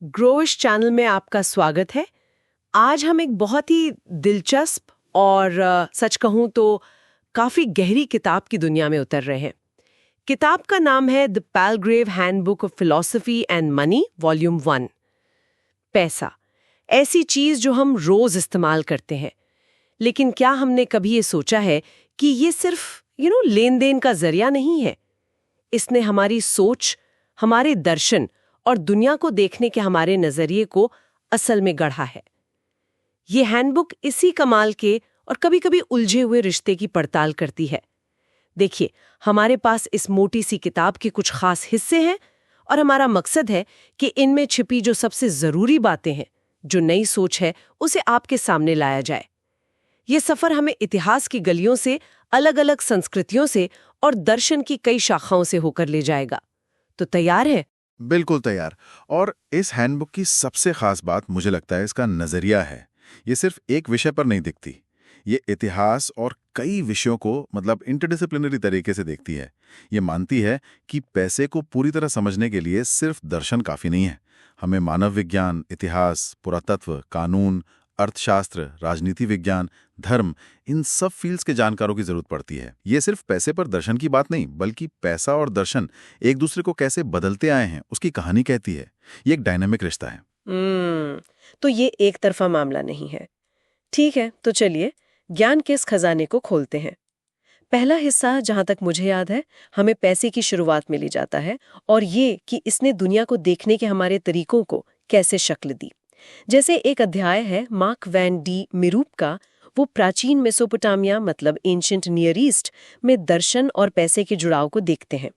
ग्रोविश channel में आपका स्वागत है। आज हम एक बहुत ही दिलचस्प और सच कहूं तो काफी गहरी किताब की दुनिया में उतर रहे हैं। किताब का नाम है the Palgrave handbook of philosophy and money volume 1। पैसा, ऐसी चीज जो हम रोज इस्तेमाल करते हैं, लेकिन क्या हमने कभी ये सोचा है कि ये सिर्फ लेन देन का जरिया नहीं है। इसने हमारी सोच, हमारे दर्शन और दुनिया को देखने के हमारे नजरिए को असल में गढ़ा है। ये हैंडबुक इसी कमाल के और कभी-कभी उलझे हुए रिश्ते की पड़ताल करती है। देखिए, हमारे पास इस मोटी सी किताब के कुछ खास हिस्से हैं और हमारा मकसद है कि इनमें छिपी जो सबसे जरूरी बातें हैं, जो नई सोच है, उसे आपके सामने लाया जाए। ये सफर हमें इतिहास की गलियों से, अलग-अलग संस्कृतियों से और दर्शन की कई शाखाओं से होकर ले जाएगा। तो तैयार है? बिल्कुल तैयार। और इस हैंडबुक की सबसे खास बात मुझे लगता है इसका नजरिया है। ये सिर्फ एक विषय पर नहीं दिखती, ये इतिहास और कई विषयों को इंटरडिसिप्लिनरी तरीके से देखती है। ये मानती है कि पैसे को पूरी तरह समझने के लिए सिर्फ दर्शन काफी नहीं है। हमें मानव विज्ञान, इतिहास, पुरातत्व, कानून, अर्थशास्त्र, राजनीति विज्ञान, धर्म, इन सब फील्ड्स के जानकारों की जरूरत पड़ती है। ये सिर्फ पैसे पर दर्शन की बात नहीं, बल्कि पैसा और दर्शन एक दूसरे को कैसे बदलते आए हैं उसकी कहानी कहती है। ये एक डायनामिक रिश्ता है। तो ये एक तरफा मामला नहीं है। ठीक है, तो चलिए ज्ञान के इस खजाने को खोलते हैं। पहला हिस्सा, जहां तक मुझे याद है, हमें पैसे की शुरुआत में ले जाता है और ये कि इसने दुनिया को देखने के हमारे तरीकों को कैसे शक्ल दी। जैसे एक अध्याय है मार्क वैन डी मिरूप का, वो प्राचीन मेसोपोटामिया एंशिएंट नियर ईस्ट में दर्शन और पैसे के जुड़ाव को देखते हैं।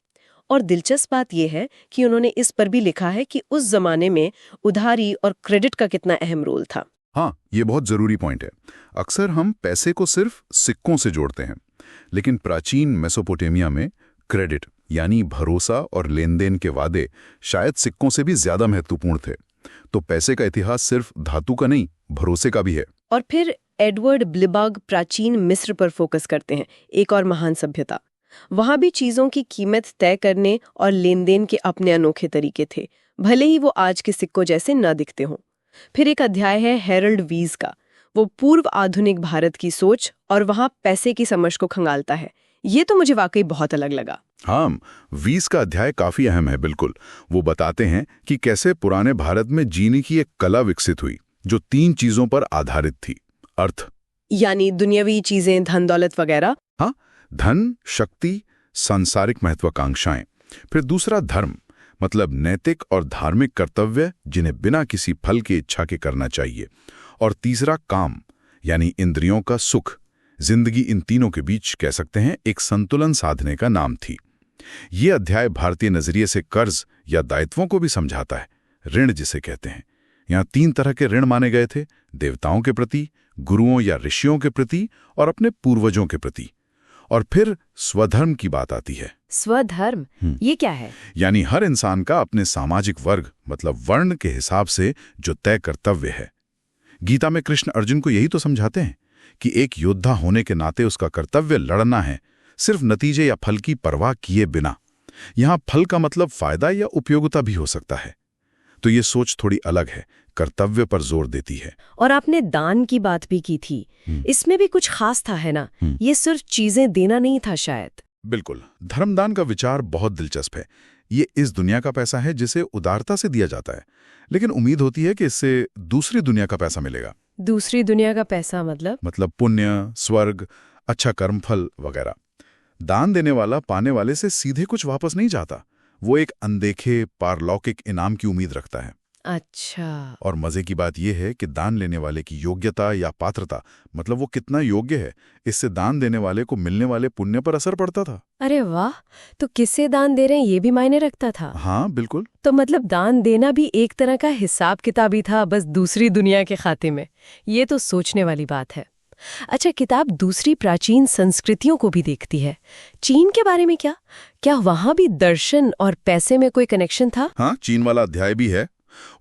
और दिलचस्प बात यह है कि उन्होंने इस पर भी लिखा है कि उस जमाने में उधारी और क्रेडिट का कितना अहम रोल था। हाँ, ये बहुत जरूरी पॉइंट है। अक्सर हम पैसे को सिर्फ सिक्कों से जोड़ते हैं, लेकिन प्राचीन मेसोपोटामिया में क्रेडिट यानी भरोसा और लेन देन के वादे शायद सिक्कों से भी ज्यादा महत्वपूर्ण थे। तो पैसे का इतिहास सिर्फ धातु का नहीं, भरोसे का भी है। और फिर एडवर्ड ब्लिबाग प्राचीन मिस्र पर फोकस करते हैं, एक और महान सभ्यता। वहां भी चीजों की कीमत तय करने और लेन देन के अपने अनोखे तरीके थे, भले ही वो आज के सिक्कों जैसे न दिखते हों। फिर एक अध्याय है हेरल्ड वीज का, वो पूर्व आधुनिक भारत की सोच और वहां पैसे की समझ को खंगालता है। ये तो मुझे वाकई बहुत अलग लगा। हाँ, वीस का अध्याय काफी अहम है। बिल्कुल, वो बताते हैं कि कैसे पुराने भारत में जीने की एक कला विकसित हुई जो 3 चीजों पर आधारित थी। अर्थ यानी दुनियावी चीजें, धन दौलत वगैरह। हाँ, धन, शक्ति, सांसारिक महत्वाकांक्षाएं। फिर दूसरा धर्म, नैतिक और धार्मिक कर्तव्य जिन्हें बिना किसी फल की इच्छा के करना चाहिए। और तीसरा काम, यानी इंद्रियों का सुख। जिंदगी इन तीनों के बीच कह सकते हैं एक संतुलन साधने का नाम थी। ये अध्याय भारतीय नजरिए से कर्ज या दायित्वों को भी समझाता है। ऋण जिसे कहते हैं, यहाँ 3 तरह के ऋण माने गए थे: देवताओं के प्रति, गुरुओं या ऋषियों के प्रति और अपने पूर्वजों के प्रति। और फिर स्वधर्म की बात आती है। स्वधर्म, ये क्या है? यानी हर इंसान का अपने सामाजिक वर्ग वर्ण के हिसाब से जो तय कर्तव्य है। गीता में कृष्ण अर्जुन को यही तो समझाते हैं कि एक योद्धा होने के नाते उसका कर्तव्य लड़ना है, सिर्फ नतीजे या फल की परवाह किए बिना। यहां फल का फायदा या उपयोगिता भी हो सकता है। तो ये सोच थोड़ी अलग है, कर्तव्य पर जोर देती है। और आपने दान की बात भी की थी, इसमें भी कुछ खास था, है ना? ये सिर्फ चीजें देना नहीं था शायद। बिल्कुल, धर्मदान का विचार बहुत दिलचस्प है। ये इस दुनिया का पैसा है जिसे उदारता से दिया जाता है, लेकिन उम्मीद होती है कि इससे दूसरी दुनिया का पैसा मिलेगा। दूसरी दुनिया का पैसा मतलब पुण्य, स्वर्ग, अच्छा कर्मफल वगैरह। दान देने वाला पाने वाले से सीधे कुछ वापस नहीं चाहता, वो एक अनदेखे पारलौकिक इनाम की उम्मीद रखता है। अच्छा। और मजे की बात यह है कि दान लेने वाले की योग्यता या पात्रता, वो कितना योग्य है, इससे दान देने वाले को मिलने वाले पुण्य पर असर पड़ता था। अरे वाह, तो किससे दान दे रहे हैं ये भी मायने रखता था। हाँ बिल्कुल। तो दान देना भी एक तरह का हिसाब किताब ही था, बस दूसरी दुनिया के खाते में। ये तो सोचने वाली बात है। अच्छा, किताब दूसरी प्राचीन संस्कृतियों को भी देखती है। चीन के बारे में क्या वहां भी दर्शन और पैसे में कोई कनेक्शन था? हाँ, चीन वाला अध्याय भी है।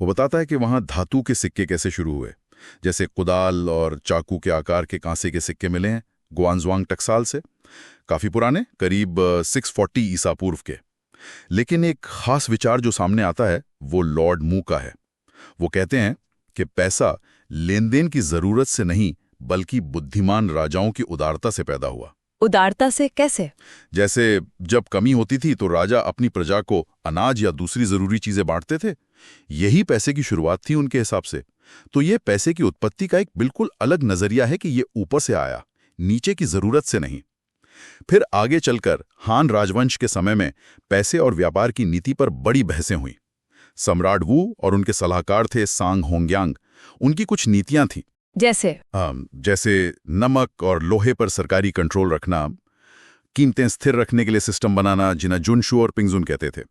वो बताता है कि वहां धातु के सिक्के कैसे शुरू हुए, जैसे कुदाल और चाकू के आकार के कांसे के सिक्के मिले हैं ग्वानज्वांग टकसाल से, काफी पुराने, करीब 640 ईसा पूर्व के। लेकिन एक खास विचार जो सामने आता है वो लॉर्ड मू का है। वो कहते हैं कि पैसा लेन देन की जरूरत से नहीं बल्कि बुद्धिमान राजाओं की उदारता से पैदा हुआ। उदारता से कैसे? जैसे जब कमी होती थी तो राजा अपनी प्रजा को अनाज या दूसरी जरूरी चीजें बांटते थे। यही पैसे की शुरुआत थी उनके हिसाब से। तो ये पैसे की उत्पत्ति का एक बिल्कुल अलग नजरिया है कि ये ऊपर से आया, नीचे की जरूरत से नहीं। फिर आगे चलकर हान राजवंश के समय में पैसे और व्यापार की नीति पर बड़ी बहसें हुई। सम्राट वू और उनके सलाहकार थे सांग होंग्यांग। उनकी कुछ नीतियां थीं, जैसे नमक और लोहे पर सरकारी कंट्रोल रखना, कीमतें स्थिर रखने के लिए सिस्टम बनाना जिन्हें जुनशू और पिंगजुन कहते थे,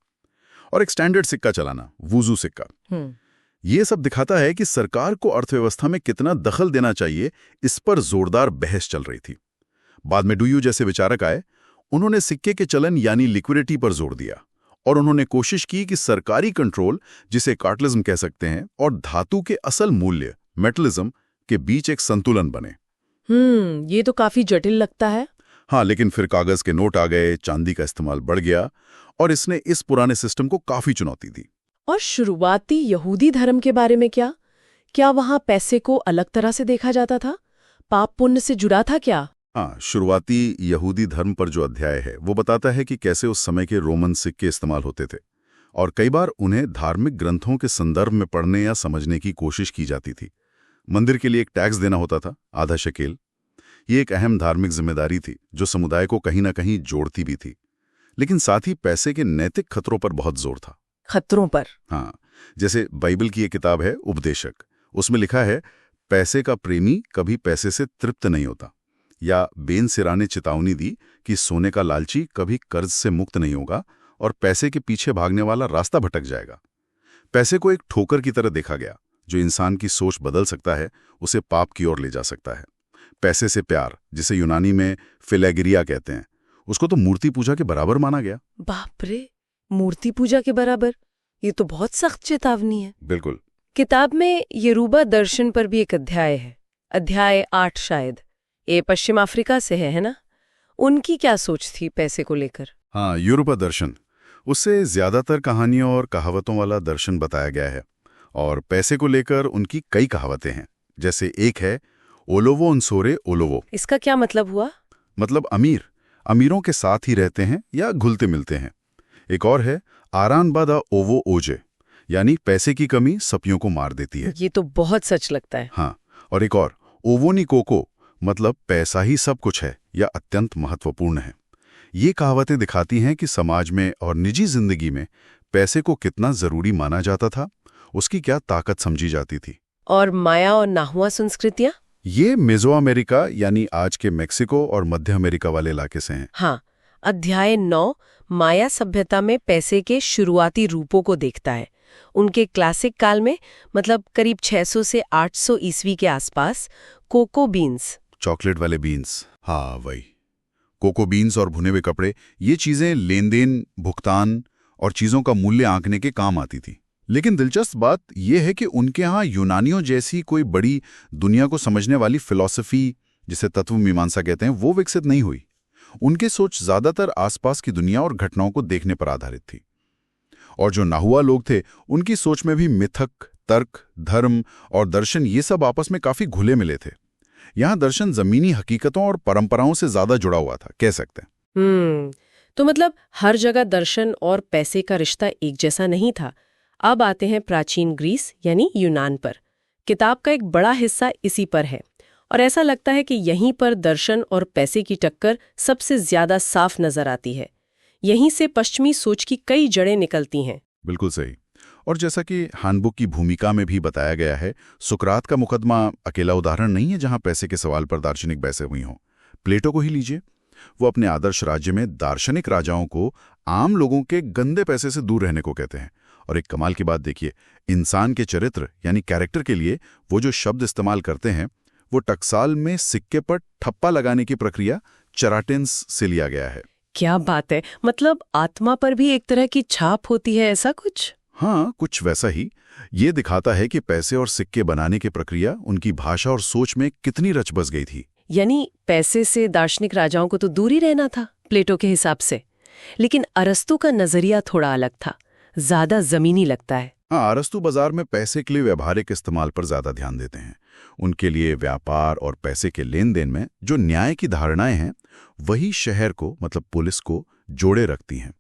और एक स्टैंडर्ड सिक्का चलाना, वुजू सिक्का। ये सब दिखाता है कि सरकार को अर्थव्यवस्था में कितना दखल देना चाहिए, इस पर जोरदार बहस चल रही थी। बाद में डुयू जैसे विचारक आए। उन्होंने सिक्के के चलन यानी लिक्विडिटी पर जोर दिया और उन्होंने कोशिश की कि सरकारी कंट्रोल, जिसे कार्टलिज्म कह सकते हैं, और धातु के असल मूल्य मेटलिज्म के बीच एक संतुलन बने। ये तो काफी जटिल लगता है। हाँ, लेकिन फिर कागज के नोट आ गए, चांदी का इस्तेमाल बढ़ गया और इसने इस पुराने सिस्टम को काफी चुनौती दी। और शुरुआती यहूदी धर्म के बारे में क्या वहां पैसे को अलग तरह से देखा जाता था? पाप पुण्य से जुड़ा था क्या? हाँ, शुरुआती यहूदी धर्म पर जो अध्याय है वो बताता है कि कैसे उस समय के रोमन सिक्के इस्तेमाल होते थे और कई बार उन्हें धार्मिक ग्रंथों के संदर्भ में पढ़ने या समझने की कोशिश की जाती थी। मंदिर के लिए एक टैक्स देना होता था, आधा शकेल। ये एक अहम धार्मिक जिम्मेदारी थी जो समुदाय को कहीं ना कहीं जोड़ती भी थी, लेकिन साथ ही पैसे के नैतिक खतरों पर बहुत जोर था। खतरों पर? हाँ, जैसे बाइबल की एक किताब है उपदेशक, उसमें लिखा है पैसे का प्रेमी कभी पैसे से तृप्त नहीं होता। या बेन सिरा ने चेतावनी दी कि सोने का लालची कभी कर्ज से मुक्त नहीं होगा और पैसे के पीछे भागने वाला रास्ता भटक जाएगा। पैसे को एक ठोकर की तरह देखा गया जो इंसान की सोच बदल सकता है, उसे पाप की ओर ले जा सकता है। पैसे से प्यार, जिसे यूनानी में फिलेगिरिया कहते हैं, उसको तो मूर्ति पूजा के बराबर माना गया। बाप रे, मूर्ति पूजा के बराबर? ये तो बहुत सख्त चेतावनी है। बिल्कुल। किताब में यरूबा दर्शन पर भी एक अध्याय है, अध्याय 8 शायद। ये पश्चिम अफ्रीका से है ना? उनकी क्या सोच थी पैसे को लेकर? हाँ, यूरोपा दर्शन, उससे ज्यादातर कहानियों और कहावतों वाला दर्शन बताया गया है और पैसे को लेकर उनकी कई कहावतें हैं। जैसे एक है ओलोवो उनसोरे ओलोवो। इसका क्या मतलब हुआ? मतलब अमीरों के साथ ही रहते हैं या घुलते मिलते हैं। एक और है आरान बादा ओवो ओजे, यानी पैसे की कमी सपियों को मार देती है। ये तो बहुत सच लगता है। हाँ, और एक और ओवोनी कोको, मतलब पैसा ही सब कुछ है या अत्यंत महत्वपूर्ण है। ये कहावतें दिखाती हैं कि समाज में और निजी जिंदगी में पैसे को कितना जरूरी माना जाता था, उसकी क्या ताकत समझी जाती थी। और माया और नाहुआ संस्कृतियां? ये मेजो अमेरिका यानी आज के मेक्सिको और मध्य अमेरिका वाले इलाके से हैं। हाँ, अध्याय 9 माया सभ्यता में पैसे के शुरुआती रूपों को देखता है। उनके क्लासिक काल में, मतलब करीब 600 से 800 ईस्वी के आसपास, कोको बीन्स, चॉकलेट वाले बीन्स, हाँ वही कोको बीन्स और भुने हुए कपड़े, ये चीजें लेन देन, भुगतान और चीजों का मूल्य आंकने के काम आती थी। लेकिन दिलचस्प बात यह है कि उनके यहाँ यूनानियों जैसी कोई बड़ी दुनिया को समझने वाली फिलॉसफी, जिसे तत्व मीमांसा कहते हैं, वो विकसित नहीं हुई। उनकी सोच ज्यादातर आसपास की दुनिया और घटनाओं को देखने पर आधारित थी। और जो नाहुआ लोग थे, उनकी सोच में भी मिथक, तर्क, धर्म और दर्शन ये सब आपस में काफी घुले मिले थे। यहाँ दर्शन जमीनी हकीकतों और परंपराओं से ज्यादा जुड़ा हुआ था, कह सकते हैं। तो मतलब हर जगह दर्शन और पैसे का रिश्ता एक जैसा नहीं था। अब आते हैं प्राचीन ग्रीस यानी यूनान पर। किताब का एक बड़ा हिस्सा इसी पर है और ऐसा लगता है कि यहीं पर दर्शन और पैसे की टक्कर सबसे ज्यादा साफ नजर आती है। यहीं से पश्चिमी सोच की कई जड़ें निकलती हैं। बिल्कुल सही। और जैसा कि हैंडबुक की भूमिका में भी बताया गया है, सुकरात का मुकदमा अकेला उदाहरण नहीं है जहां पैसे के सवाल पर दार्शनिक बहसें हुई हों। प्लेटो को ही लीजिए, वो अपने आदर्श राज्य में दार्शनिक राजाओं को आम लोगों के गंदे पैसे से दूर रहने को कहते हैं। और एक कमाल की बात देखिए, इंसान के चरित्र यानी कैरेक्टर के लिए वो जो शब्द इस्तेमाल करते हैं, वो टकसाल में सिक्के पर ठप्पा लगाने की प्रक्रिया चराटेंस से लिया गया है। क्या बात है, मतलब आत्मा पर भी एक तरह की छाप होती है, ऐसा कुछ? हाँ, कुछ वैसा ही। ये दिखाता है कि पैसे और सिक्के बनाने की प्रक्रिया उनकी भाषा और सोच में कितनी रच बस गई थी। यानी पैसे से दार्शनिक राजाओं को तो दूर ही रहना था प्लेटो के हिसाब से। लेकिन अरस्तू का नजरिया थोड़ा अलग था, ज्यादा जमीनी लगता है। हाँ, अरस्तु बाजार में पैसे के लिए व्यवहारिक इस्तेमाल पर ज्यादा ध्यान देते हैं। उनके लिए व्यापार और पैसे के लेन देन में जो न्याय की धारणाएं हैं वही शहर को मतलब पुलिस को जोड़े रखती हैं।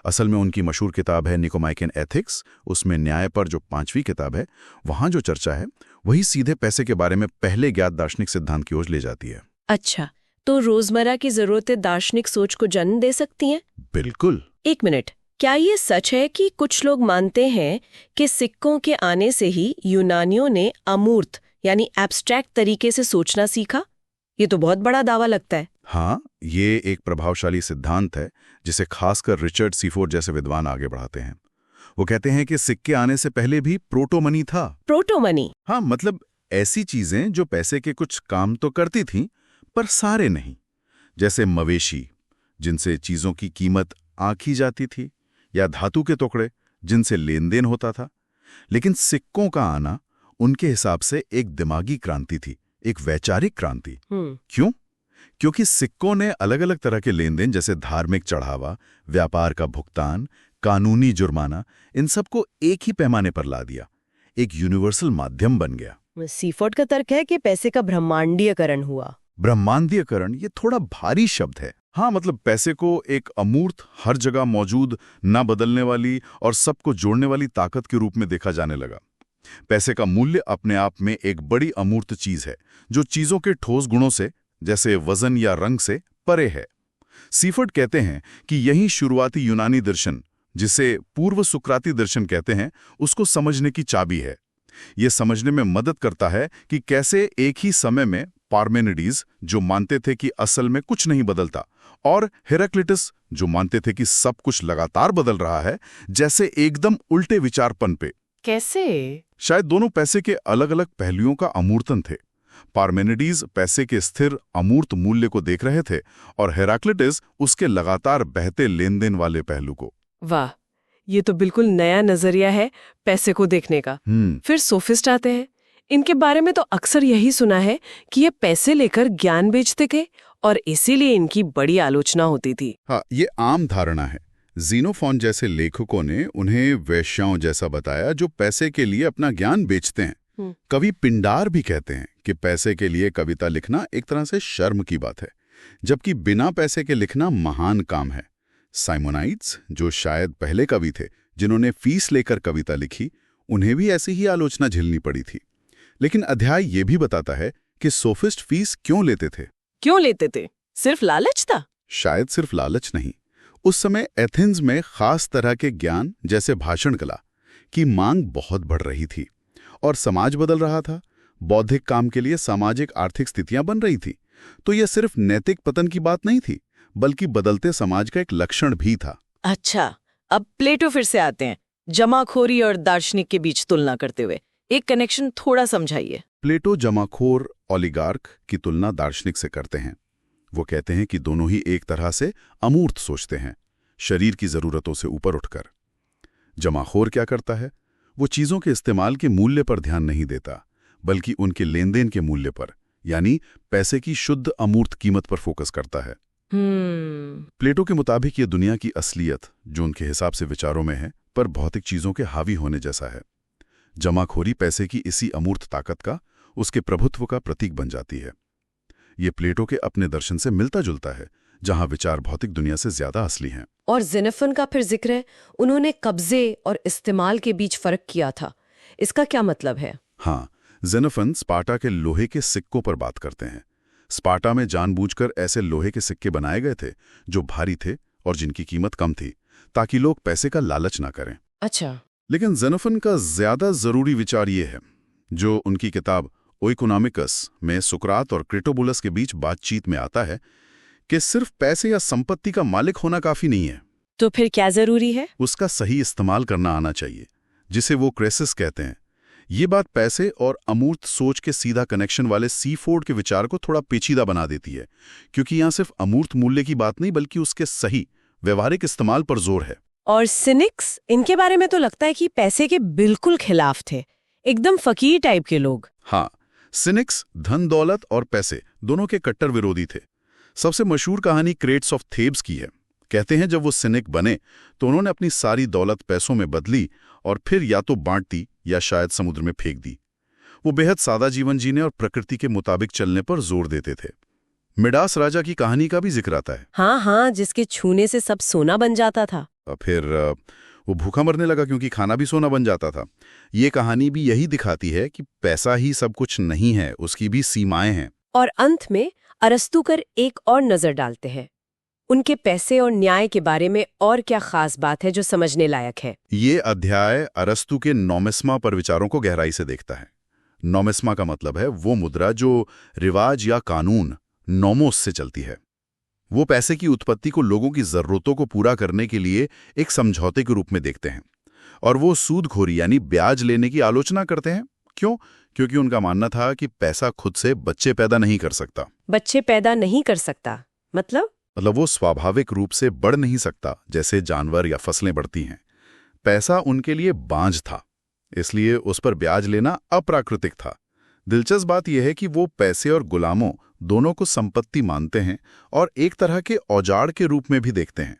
असल में उनकी मशहूर किताब है निकोमाइकन एथिक्स, उसमें न्याय पर जो 5वीं किताब है वहां जो चर्चा है वही सीधे पैसे के बारे में पहले ज्ञात दार्शनिक सिद्धांत की ओर ले जाती है। अच्छा, तो रोजमर्रा की जरूरतें दार्शनिक सोच को जन्म दे सकती हैं? बिल्कुल। एक मिनट, क्या ये सच है कि कुछ लोग मानते हैं कि सिक्कों के आने से ही यूनानियों ने अमूर्त यानी एब्स्ट्रैक्ट तरीके से सोचना सीखा? ये तो बहुत बड़ा दावा लगता है। हाँ, ये एक प्रभावशाली सिद्धांत है जिसे खासकर रिचर्ड सीफोर्ड जैसे विद्वान आगे बढ़ाते हैं। वो कहते हैं कि सिक्के आने से पहले भी प्रोटो मनी था। Proto money? हाँ, मतलब ऐसी चीजें जो पैसे के कुछ काम तो करती थीं पर सारे नहीं। जैसे मवेशी जिनसे चीजों की कीमत आंकी जाती थी, या धातु के टुकड़े जिनसे लेन देन होता था। लेकिन सिक्कों का आना उनके हिसाब से एक दिमागी क्रांति थी, एक वैचारिक क्रांति। क्यों? क्योंकि सिक्कों ने अलग अलग तरह के लेन देन जैसे धार्मिक चढ़ावा, व्यापार का भुगतान, कानूनी जुर्माना, इन सबको एक ही पैमाने पर ला दिया। एक यूनिवर्सल माध्यम बन गया। सीफोर्ड का तर्क है कि पैसे का ब्रह्मांडीयकरण हुआ। ब्रह्मांडीयकरण ये थोड़ा भारी शब्द है। हाँ, मतलब पैसे को एक अमूर्त, हर जगह मौजूद, ना बदलने वाली और सबको जोड़ने वाली ताकत के रूप में देखा जाने लगा। पैसे का मूल्य अपने आप में एक बड़ी अमूर्त चीज है जो चीजों के ठोस गुणों से जैसे वजन या रंग से परे है। सीफोर्ड कहते हैं कि यही शुरुआती यूनानी दर्शन, जिसे पूर्व सुकराती दर्शन कहते हैं, उसको समझने की चाबी है। ये समझने में मदद करता है कि कैसे एक ही समय में पार्मेनिडीज, जो मानते थे कि असल में कुछ नहीं बदलता, और हेराक्लिटस, जो मानते थे कि सब कुछ लगातार बदल रहा है, जैसे एकदम उल्टे विचारपन पे। कैसे? शायद दोनों पैसे के अलग अलग पहलुओं का अमूर्तन थे। पार्मेनिडीज पैसे के स्थिर अमूर्त मूल्य को देख रहे थे और हेराक्लिटस उसके लगातार बहते लेन देन वाले पहलू को। वाह, ये तो बिल्कुल नया नजरिया है पैसे को देखने का। फिर सोफिस्ट आते हैं। इनके बारे में तो अक्सर यही सुना है कि ये पैसे लेकर ज्ञान बेचते थे और इसीलिए इनकी बड़ी आलोचना होती थी। हाँ, ये आम धारणा है। ज़ीनोफॉन जैसे लेखकों ने उन्हें वैश्याओं जैसा बताया जो पैसे के लिए अपना ज्ञान बेचते हैं। कवि पिंडार भी कहते हैं कि पैसे के लिए कविता लिखना एक तरह से शर्म की बात है, जबकि बिना पैसे के लिखना महान काम है। साइमोनाइड्स, जो शायद पहले कवि थे जिन्होंने फीस लेकर कविता लिखी, उन्हें भी ऐसी ही आलोचना झेलनी पड़ी थी। लेकिन अध्याय ये भी बताता है कि सोफिस्ट फीस क्यों लेते थे। क्यों लेते थे? सिर्फ लालच था? शायद सिर्फ लालच नहीं। उस समय एथेंस में खास तरह के ज्ञान जैसे भाषण कला की मांग बहुत बढ़ रही थी और समाज बदल रहा था। बौद्धिक काम के लिए सामाजिक आर्थिक स्थितियां बन रही थी। तो यह सिर्फ नैतिक पतन की बात नहीं थी, बल्कि बदलते समाज का एक लक्षण भी था। अच्छा, अब प्लेटो फिर से आते हैं, जमाखोरी और दार्शनिक के बीच तुलना करते हुए एक कनेक्शन थोड़ा समझाइए। प्लेटो जमाखोर ओलिगार्क की तुलना दार्शनिक से करते हैं। वो कहते हैं कि दोनों ही एक तरह से अमूर्त सोचते हैं, शरीर की जरूरतों से ऊपर उठकर। जमाखोर क्या करता है? वो चीजों के इस्तेमाल के मूल्य पर ध्यान नहीं देता, बल्कि उनके लेन देन के मूल्य पर, यानी पैसे की शुद्ध अमूर्त कीमत पर फोकस करता है। प्लेटो के मुताबिक ये दुनिया की असलियत, जो उनके हिसाब से विचारों में है, पर भौतिक चीजों के हावी होने जैसा है। जमाखोरी पैसे की इसी अमूर्त ताकत का, उसके प्रभुत्व का प्रतीक बन जाती है। ये प्लेटो के अपने दर्शन से मिलता जुलता है, जहां विचार भौतिक दुनिया से ज्यादा असली हैं। और ज़ेनोफन का फिर जिक्र है, उन्होंने कब्जे और इस्तेमाल के बीच फर्क किया था। इसका क्या मतलब है? हाँ, ज़ेनोफन स्पार्टा के लोहे के सिक्कों पर बात करते हैं। स्पार्टा में जानबूझकर ऐसे लोहे के सिक्के बनाए गए थे जो भारी थे और जिनकी कीमत कम थी, ताकि लोग पैसे का लालच ना करें। अच्छा। लेकिन ज़ेनोफन का ज्यादा जरूरी विचार ये है, जो उनकी किताब ओइकोनॉमिकस में सुकरात और क्रेटोबुलस के बीच बातचीत में आता है, कि सिर्फ पैसे या संपत्ति का मालिक होना काफी नहीं है। तो फिर क्या जरूरी है? उसका सही इस्तेमाल करना आना चाहिए, जिसे वो क्रेसिस कहते हैं। ये बात पैसे और अमूर्त सोच के सीधा कनेक्शन वाले सीफोर्ड के विचार को थोड़ा पेचीदा बना देती है, क्योंकि यहाँ सिर्फ अमूर्त मूल्य की बात नहीं, बल्कि उसके सही व्यवहारिक इस्तेमाल पर जोर है। और सिनिक्स, इनके बारे में तो लगता है कि पैसे के बिल्कुल खिलाफ थे, एकदम फकीर टाइप के लोग। हाँ, सिनिक्स धन दौलत और पैसे दोनों के कट्टर विरोधी थे। सबसे मशहूर कहानी क्रेट्स ऑफ थेब्स की है। कहते हैं जब वो सिनिक बने तो उन्होंने अपनी सारी दौलत पैसों में बदली और फिर या तो बांट दी या शायद समुद्र में फेंक दी। वो बेहद सादा जीवन जीने और प्रकृति के मुताबिक चलने पर जोर देते थे। मिडास राजा की कहानी का भी जिक्र आता है। हाँ हाँ, जिसके छूने से सब सोना बन जाता था। फिर वो भूखा मरने लगा क्योंकि खाना भी सोना बन जाता था। ये कहानी भी यही दिखाती है कि पैसा ही सब कुछ नहीं है, उसकी भी सीमाएं हैं। और अंत में अरस्तू कर एक और नजर डालते हैं, उनके पैसे और न्याय के बारे में और क्या खास बात है जो समझने लायक है। ये अध्याय अरस्तू के नॉमिस्मा पर विचारों को गहराई से देखता है। नॉमिस्मा का मतलब है वो मुद्रा जो रिवाज या कानून नोमोस से चलती है। वो पैसे की उत्पत्ति को लोगों की जरूरतों को पूरा करने के लिए एक समझौते के रूप में देखते हैं, और वो सूदखोरी यानी ब्याज लेने की आलोचना करते हैं। क्यों? क्योंकि उनका मानना था कि पैसा खुद से बच्चे पैदा नहीं कर सकता। बच्चे पैदा नहीं कर सकता मतलब वो स्वाभाविक रूप से बढ़ नहीं सकता जैसे जानवर या फसलें बढ़ती हैं। पैसा उनके लिए बांझ था, इसलिए उस पर ब्याज लेना अप्राकृतिक था। दिलचस्प बात यह है कि वो पैसे और गुलामों दोनों को संपत्ति मानते हैं और एक तरह के औजाड़ के रूप में भी देखते हैं।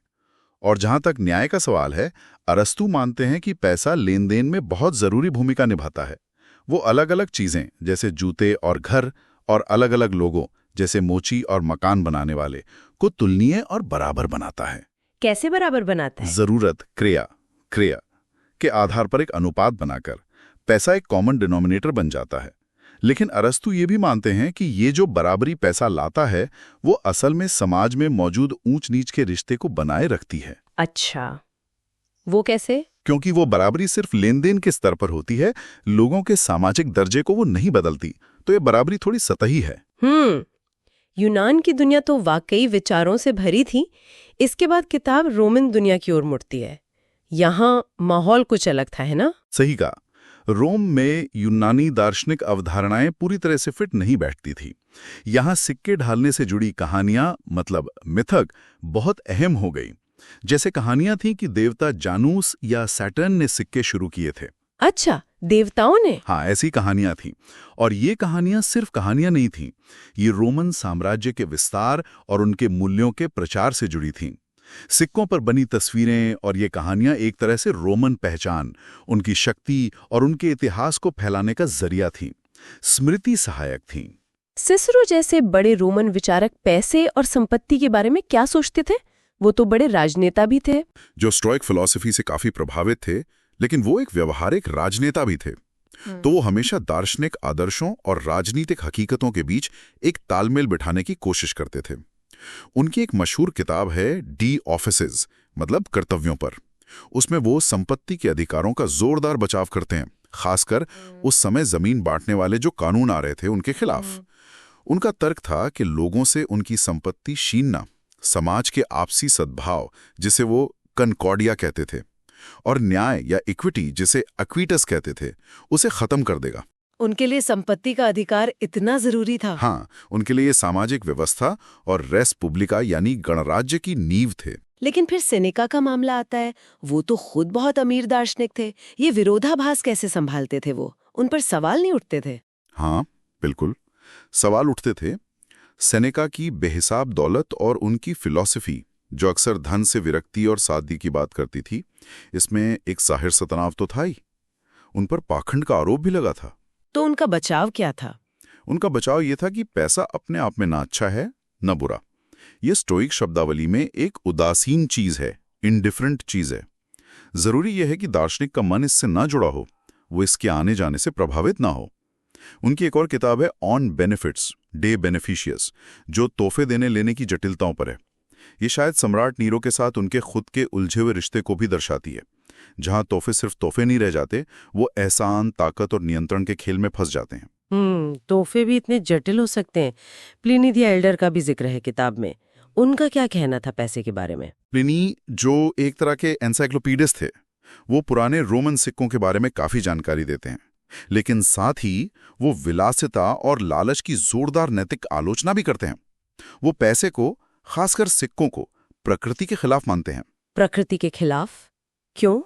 और जहां तक न्याय का सवाल है, अरस्तू मानते हैं कि पैसा लेन देन में बहुत जरूरी भूमिका निभाता है। वो अलग अलग चीजें जैसे जूते और घर और अलग अलग लोगों जैसे मोची और मकान बनाने वाले को तुलनीय और बराबर बनाता है। कैसे बराबर बनाता है? जरूरत क्रिया के आधार पर एक अनुपात बनाकर पैसा एक कॉमन डिनोमिनेटर बन जाता है। लेकिन अरस्तू ये भी मानते हैं कि ये जो बराबरी पैसा लाता है वो असल में समाज में मौजूद ऊंच नीच के रिश्ते को बनाए रखती है। अच्छा, वो कैसे? क्योंकि वो बराबरी सिर्फ लेन देन के स्तर पर होती है, लोगों के सामाजिक दर्जे को वो नहीं बदलती, तो ये बराबरी थोड़ी सतही है। यूनान की दुनिया तो वाकई विचारों से भरी थी। इसके बाद किताब रोमन दुनिया की ओर मुड़ती है। यहाँ माहौल कुछ अलग था, है ना? सही कहा। रोम में यूनानी दार्शनिक अवधारणाएं पूरी तरह से फिट नहीं बैठती थी। यहाँ सिक्के ढालने से जुड़ी कहानियां मतलब मिथक बहुत अहम हो गई। जैसे कहानियां थीं कि देवता जानूस या सैटर्न ने सिक्के शुरू किए थे। अच्छा, देवताओं ने? हाँ, ऐसी कहानियां थीं। और ये कहानियां सिर्फ कहानियां नहीं थीं, ये रोमन साम्राज्य के विस्तार और उनके मूल्यों के प्रचार से जुड़ी थीं। सिक्कों पर बनी तस्वीरें और ये कहानियां एक तरह से रोमन पहचान, उनकी शक्ति और उनके इतिहास को फैलाने का जरिया थीं, स्मृति सहायक थीं। सिसरो जैसे बड़े रोमन विचारक पैसे और संपत्ति के बारे में क्या सोचते थे? वो तो बड़े राजनेता भी थे। जो स्टोइक फिलॉसफी से काफी प्रभावित थे, लेकिन वो एक व्यवहारिक राजनेता भी थे। तो वो हमेशा दार्शनिक आदर्शों और राजनीतिक हकीकतों के बीच एक तालमेल बिठाने की कोशिश करते थे। उनकी एक मशहूर किताब है डी ऑफिसेज मतलब कर्तव्यों पर। उसमें वो संपत्ति के अधिकारों का जोरदार बचाव करते हैं, खासकर उस समय जमीन बांटने वाले जो कानून आ रहे थे उनके खिलाफ। उनका तर्क था कि लोगों से उनकी संपत्ति छीनना समाज के आपसी सद्भाव, जिसे वो कनकॉर्डिया कहते थे, और न्याय या इक्विटी, जिसे एक्विटस कहते थे, उसे खत्म कर देगा। उनके लिए संपत्ति का अधिकार इतना जरूरी था? हाँ, उनके लिए सामाजिक व्यवस्था और रेस पुब्लिका यानी गणराज्य की नींव थे। लेकिन फिर सेनेका का मामला आता है। वो तो खुद बहुत अमीर दार्शनिक थे। ये विरोधाभास कैसे संभालते थे? वो उन पर सवाल नहीं उठते थे? हाँ, बिल्कुल सवाल उठते थे। सेनेका की बेहिसाब दौलत और उनकी फिलॉसफी, जो अक्सर धन से विरक्ति और सादगी की बात करती थी, इसमें एक जाहिर सा तनाव तो था ही। उन पर पाखंड का आरोप भी लगा था। तो उनका बचाव क्या था? उनका बचाव ये था कि पैसा अपने आप में ना अच्छा है न बुरा। ये स्टोइक शब्दावली में एक उदासीन चीज है, इनडिफरेंट चीज है। जरूरी यह है कि दार्शनिक का मन इससे ना जुड़ा हो, वो इसके आने जाने से प्रभावित ना हो। उनकी एक और किताब है ऑन बेनिफिट्स डे बेनिफिशियस, जो तोहफे देने लेने की जटिलताओं पर है। ये शायद सम्राट नीरो के साथ उनके खुद के उलझे हुए रिश्ते को भी दर्शाती है, जहां तोहफे सिर्फ तोहफे नहीं रह जाते, वो एहसान, ताकत और नियंत्रण के खेल में फंस जाते हैं। तोहफे भी इतने जटिल हो सकते हैं। प्लिनी द एल्डर का भी जिक्र है किताब में। उनका क्या कहना था पैसे के बारे में? प्लिनी, जो एक तरह के एनसाइक्लोपीडिस्ट थे, वो पुराने रोमन सिक्कों के बारे में काफी जानकारी देते हैं, लेकिन साथ ही वो विलासिता और लालच की जोरदार नैतिक आलोचना भी करते हैं। वो पैसे को, खासकर सिक्कों को, प्रकृति के खिलाफ मानते हैं। प्रकृति के खिलाफ? क्यों?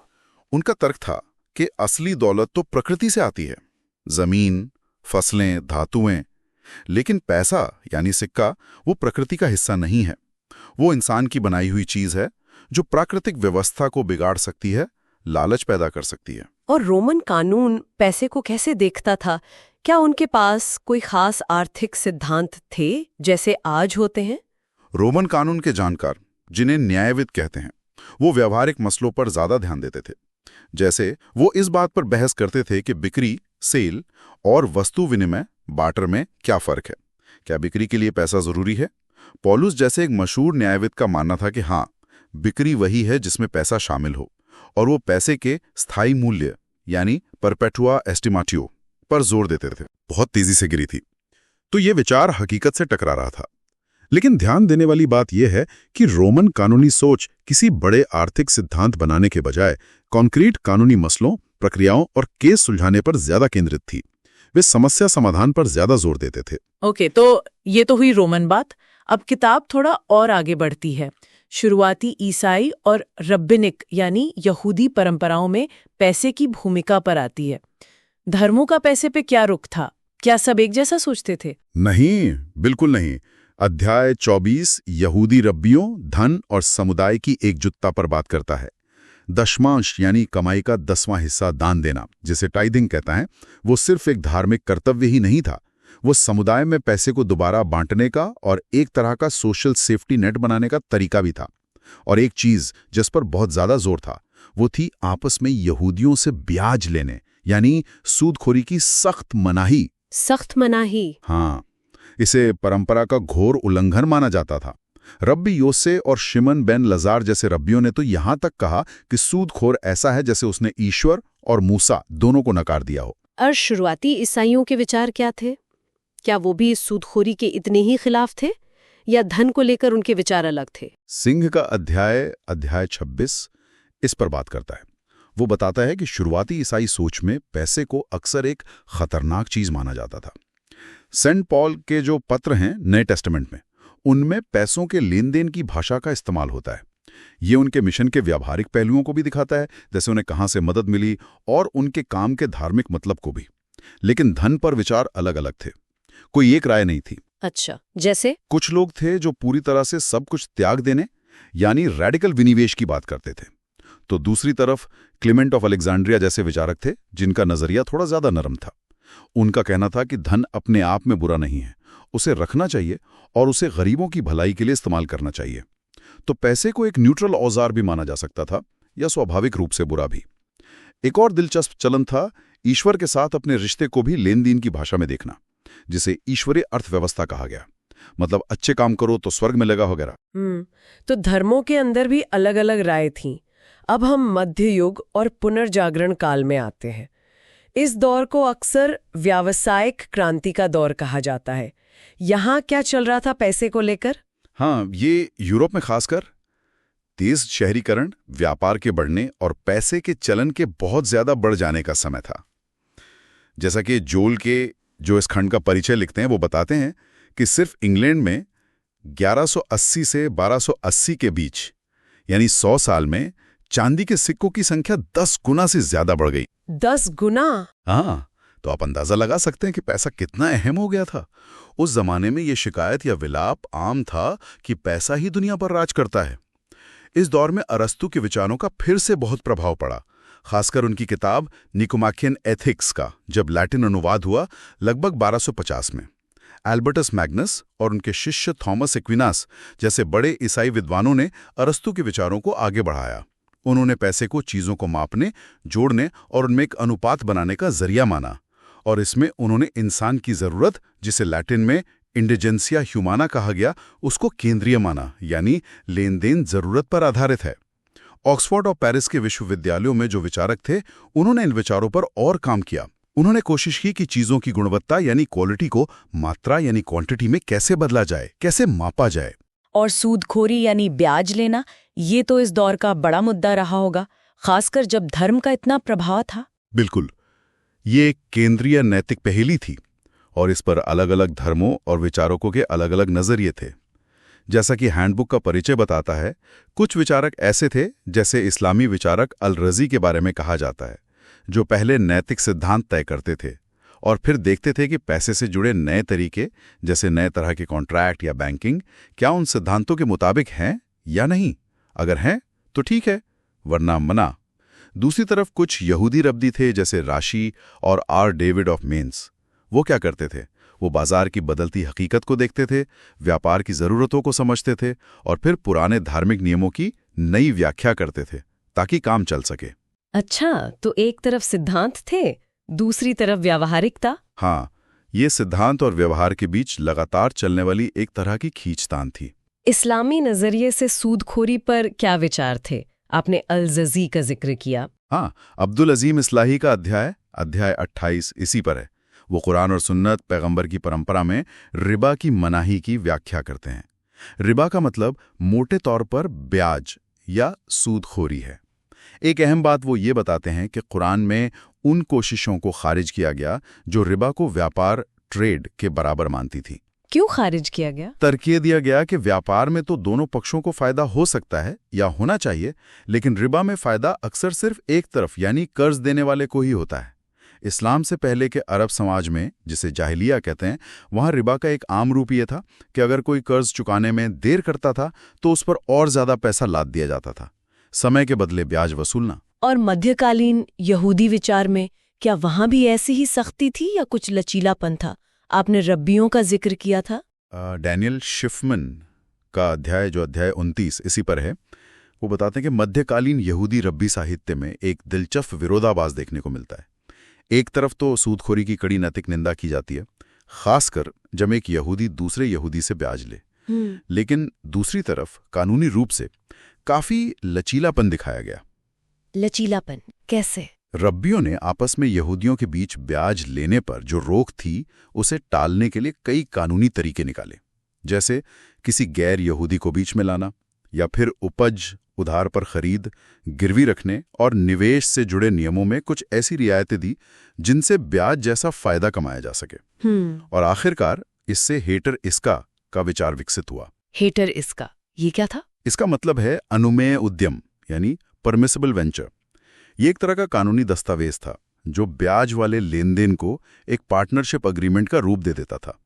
उनका तर्क था कि असली दौलत तो प्रकृति से आती है, जमीन, फसलें, धातुएं, लेकिन पैसा यानी सिक्का वो प्रकृति का हिस्सा नहीं है। वो इंसान की बनाई हुई चीज है जो प्राकृतिक व्यवस्था को बिगाड़ सकती है, लालच पैदा कर सकती है। और रोमन कानून पैसे को कैसे देखता था? क्या उनके पास कोई खास आर्थिक सिद्धांत थे जैसे आज होते हैं? रोमन कानून के जानकार, जिन्हें न्यायविद कहते हैं, वो व्यवहारिक मसलों पर ज्यादा ध्यान देते थे। जैसे वो इस बात पर बहस करते थे कि बिक्री, सेल और वस्तु विनिमय, बार्टर में क्या फर्क है। क्या बिक्री के लिए पैसा जरूरी है? पॉलुस जैसे एक मशहूर न्यायविद का मानना था कि हाँ, बिक्री वही है जिसमें पैसा शामिल हो, और वो पैसे के स्थायी मूल्य यानी परपेटुआ एस्टिमाटियो पर जोर देते थे। बहुत तेजी से गिरी थी, तो ये विचार हकीकत से टकरा रहा था। लेकिन ध्यान देने वाली बात यह है कि रोमन कानूनी सोच किसी बड़े आर्थिक सिद्धांत बनाने के बजाय कॉन्क्रीट कानूनी मसलों, प्रक्रियाओं और केस सुलझाने पर ज्यादा केंद्रित थी। वे समस्या समाधान पर ज्यादा जोर देते थे। ओके, तो ये तो हुई रोमन बात। अब किताब थोड़ा और आगे बढ़ती है। शुरुआती ईसाई और रब्बिनिक यानी यहूदी परंपराओं में पैसे की भूमिका पर आती है। धर्मों का पैसे पे क्या रुख था? क्या सब एक जैसा सोचते थे? नहीं, बिल्कुल नहीं। अध्याय 24 यहूदी रब्बियों, धन और समुदाय की एकजुटता पर बात करता है। दशमांश यानी कमाई का 10वां हिस्सा दान देना, जिसे टाइदिंग कहता है, वो सिर्फ एक धार्मिक कर्तव्य ही नहीं था, वो समुदाय में पैसे को दोबारा बांटने का और एक तरह का सोशल सेफ्टी नेट बनाने का तरीका भी था। और एक चीज जिस पर बहुत ज्यादा जोर था, वो थी आपस में यहूदियों से ब्याज लेने यानी सूदखोरी की सख्त मनाही। सख्त मनाही? हाँ, इसे परंपरा का घोर उल्लंघन माना जाता था। रब्बी योसे और शिमन बेन लजार जैसे रब्बियों ने तो यहां तक कहा कि सूदखोर ऐसा है जैसे उसने ईश्वर और मूसा दोनों को नकार दिया हो। और शुरुआती ईसाइयों के विचार क्या थे? क्या वो भी सूदखोरी के इतने ही खिलाफ थे या धन को लेकर उनके विचार अलग थे? सिंह का अध्याय 26 इस पर बात करता है। वो बताता है कि शुरुआती ईसाई सोच में पैसे को अक्सर एक खतरनाक चीज माना जाता था। सेंट पॉल के जो पत्र हैं नए टेस्टामेंट में, उनमें पैसों के लेन देन की भाषा का इस्तेमाल होता है। ये उनके मिशन के व्यावहारिक पहलुओं को भी दिखाता है, जैसे उन्हें कहां से मदद मिली, और उनके काम के धार्मिक मतलब को भी। लेकिन धन पर विचार अलग अलग थे, कोई एक राय नहीं थी। अच्छा, जैसे? कुछ लोग थे जो पूरी तरह से सब कुछ त्याग देने यानी रेडिकल विनिवेश की बात करते थे, तो दूसरी तरफ क्लेमेंट ऑफ अलेक्जेंड्रिया जैसे विचारक थे जिनका नजरिया थोड़ा ज्यादा नरम था। उनका कहना था कि धन अपने आप में बुरा नहीं है, उसे रखना चाहिए और उसे गरीबों की भलाई के लिए इस्तेमाल करना चाहिए। तो पैसे को एक न्यूट्रल औजार भी माना जा सकता था या स्वाभाविक रूप से बुरा भी। एक और दिलचस्प चलन था ईश्वर के साथ अपने रिश्ते को भी लेन देन की भाषा में देखना, जिसे ईश्वरीय अर्थव्यवस्था कहा गया। मतलब अच्छे काम करो तो स्वर्ग मिलेगा वगैरह। तो धर्मों के अंदर भी अलग अलग राय थीं। अब हम मध्य युग और पुनर्जागरण काल में आते हैं। इस दौर को अक्सर व्यावसायिक क्रांति का दौर कहा जाता है। यहाँ क्या चल रहा था पैसे को लेकर? हाँ, ये यूरोप में खासकर तेज शहरीकरण, व्यापार के बढ़ने और पैसे के चलन के बहुत ज्यादा बढ़ जाने का समय था। जैसा कि जोल के जो इस खंड का परिचय लिखते हैं, वो बताते हैं कि सिर्फ इंग्लैंड में 1180 से 1280 के बीच यानी 100 साल में चांदी के सिक्कों की संख्या 10 गुना से ज्यादा बढ़ गई। 10 गुना? हाँ, तो आप अंदाजा लगा सकते हैं कि पैसा कितना अहम हो गया था। उस जमाने में ये शिकायत या विलाप आम था कि पैसा ही दुनिया पर राज करता है। इस दौर में अरस्तु के विचारों का फिर से बहुत प्रभाव पड़ा, खासकर उनकी किताब निकोमाखियन एथिक्स का जब लैटिन अनुवाद हुआ लगभग 1250 में। एल्बर्टस मैग्नस और उनके शिष्य थॉमस एक्विनास जैसे बड़े ईसाई विद्वानों ने अरस्तु के विचारों को आगे बढ़ाया। उन्होंने पैसे को चीजों को मापने, जोड़ने और उनमें एक अनुपात बनाने का जरिया माना, और इसमें उन्होंने इंसान की जरूरत, जिसे लैटिन में इंडिजेंसिया ह्यूमाना कहा गया, उसको केंद्रीय माना, यानी लेन देन जरूरत पर आधारित है। ऑक्सफोर्ड और पेरिस के विश्वविद्यालयों में जो विचारक थे, उन्होंने इन विचारों पर और काम किया। उन्होंने कोशिश की कि चीजों की गुणवत्ता यानी क्वालिटी को मात्रा यानी क्वांटिटी में कैसे बदला जाए, कैसे मापा जाए। और सूदखोरी यानी ब्याज लेना, ये तो इस दौर का बड़ा मुद्दा रहा होगा, खासकर जब धर्म का इतना प्रभाव था। बिल्कुल, ये एक केंद्रीय नैतिक पहेली थी और इस पर अलग अलग धर्मों और विचारकों के अलग अलग नजरिए थे। जैसा कि हैंडबुक का परिचय बताता है, कुछ विचारक ऐसे थे, जैसे इस्लामी विचारक अल रजी के बारे में कहा जाता है, जो पहले नैतिक सिद्धांत तय करते थे और फिर देखते थे कि पैसे से जुड़े नए तरीके, जैसे नए तरह के कॉन्ट्रैक्ट या बैंकिंग, क्या उन सिद्धांतों के मुताबिक हैं या नहीं। अगर हैं तो ठीक है, वरना मना। दूसरी तरफ कुछ यहूदी रब्दी थे जैसे राशि और आर डेविड ऑफ मेन्स। वो क्या करते थे? वो बाजार की बदलती हकीकत को देखते थे, व्यापार की ज़रूरतों को समझते थे और फिर पुराने धार्मिक नियमों की नई व्याख्या करते थे ताकि काम चल सके। अच्छा, तो एक तरफ सिद्धांत थे, दूसरी तरफ व्यावहारिकता। हाँ, ये सिद्धांत और व्यवहार के बीच लगातार चलने वाली एक तरह की खींचतान थी। इस्लामी नजरिए से सूदखोरी पर क्या विचार थे? आपने अल-जज़ी का जिक्र किया। हाँ, अब्दुल अजीम इस्लाही का अध्याय 28 इसी पर है। वो कुरान और सुन्नत पैगंबर की परंपरा में रिबा की मनाही की व्याख्या करते हैं। रिबा का मतलब मोटे तौर पर ब्याज या सूदखोरी है। एक अहम बात वो ये बताते हैं कि कुरान में उन कोशिशों को खारिज किया गया जो रिबा को व्यापार ट्रेड के बराबर मानती थी। क्यों खारिज किया गया? तरकीह दिया गया कि व्यापार में तो दोनों पक्षों को फायदा हो सकता है या होना चाहिए, लेकिन रिबा में फायदा अक्सर सिर्फ एक तरफ यानी कर्ज देने वाले को ही होता है। इस्लाम से पहले के अरब समाज में, जिसे जाहिलिया कहते हैं, वहाँ रिबा का एक आम रूप ये था कि अगर कोई कर्ज चुकाने में देर करता था तो उस पर और ज्यादा पैसा लाद दिया जाता था, समय के बदले ब्याज वसूलना। और मध्यकालीन यहूदी विचार में क्या वहां भी ऐसी ही सख्ती थी या कुछ लचीलापन था? आपने रब्बियों का जिक्र किया था। डैनियल शिफमन का अध्याय 29 इसी पर है। वो बताते हैं कि मध्यकालीन यहूदी रब्बी साहित्य में एक दिलचस्प विरोधाभास देखने को मिलता है। एक तरफ तो सूदखोरी की कड़ी नैतिक निंदा की जाती है, खासकर जब एक यहूदी दूसरे यहूदी से ब्याज ले, लेकिन दूसरी तरफ कानूनी रूप से काफी लचीलापन दिखाया गया। लचीलापन कैसे? रब्बियों ने आपस में यहूदियों के बीच ब्याज लेने पर जो रोक थी उसे टालने के लिए कई कानूनी तरीके निकाले, जैसे किसी गैर यहूदी को बीच में लाना, या फिर उपज, उधार पर खरीद, गिरवी रखने और निवेश से जुड़े नियमों में कुछ ऐसी रियायतें दी जिनसे ब्याज जैसा फायदा कमाया जा सके। और आखिरकार इससे हेटर इसका का विचार विकसित हुआ। हेटर इसका ये क्या था? इसका मतलब है अनुमेय उद्यम यानी परमिसिबल वेंचर। ये एक तरह का कानूनी दस्तावेज था जो ब्याज वाले लेन देन को एक पार्टनरशिप अग्रीमेंट का रूप दे देता था।